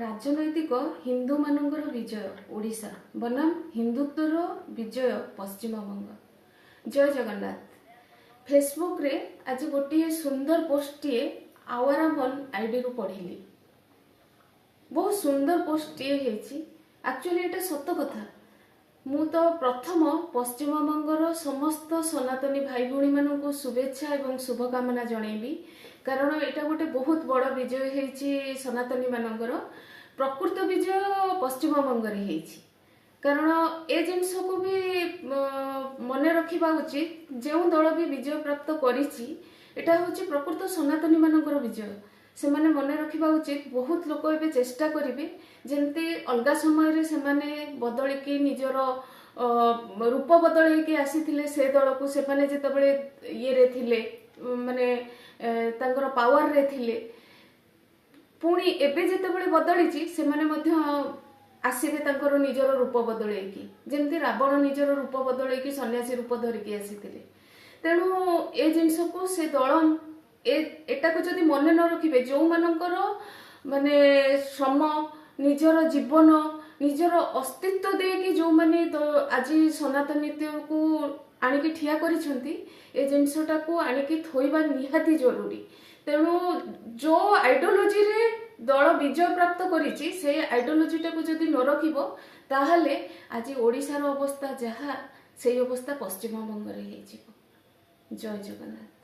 राजनैतिक हिंदू मानकर विजय ओडिशा बनाम हिंदुत्वर विजय पश्चिमबंग। जय जगन्नाथ। फेसबुक रे आज गोटे सुंदर पोस्टटीए आवारा वन आईडी रु पढ़ी। बहुत सुंदर पोस्टटीए एक्चुअली एटा सत कथा। मु तो प्रथम पश्चिमबंगर समस्त सनातनी भाई भौणी मानू शुभेच्छा एवं शुभकामना जनइबी, कारण एटा गोटे बहुत बड़ विजय है सनातनी मानकर। प्रकृत विजय पश्चिमबंग रे, कारण ए जिनस को भी मन रखा उचित। जो दल भी विजय प्राप्त करिछि हूँ प्रकृत सनातनी मानकर विजय, से माने मन रखा उचित। बहुत लोक ए चेष्टा करेंगे जमती अलग समय से बदलिकी निजर रूप बदल आसी से दल को से ये माने तांकर पावर रे थिले, पुणी एबे जेतेबेले बदलिछि से माने मध्य आसीबे तांकर निजर रूप बदलैकी, जेमती रावण निजर रूप बदलैकी सन्यासी रूप धरिकी आसीथिले। तेणु ए जिनस को से दल एटा को जदि मन न रखिबे, जो मानकर माने श्रम निजर जीवन निजर अस्तित्व देकी जो माने आज सनातनीत्व को आनिकी ठिया करिसंती, ए जिनसटा को आनिकी थोइबा निहाती जरूरी। तेणु जो आइडियोलॉजी रे दल विजय प्राप्त करिछि से आइडियोलॉजीटा को जदि न रखिबो, ताहले आज ओडिशार अवस्था जहा से अवस्था पश्चिमबंग रे हेजिबो। जय जगन्नाथ।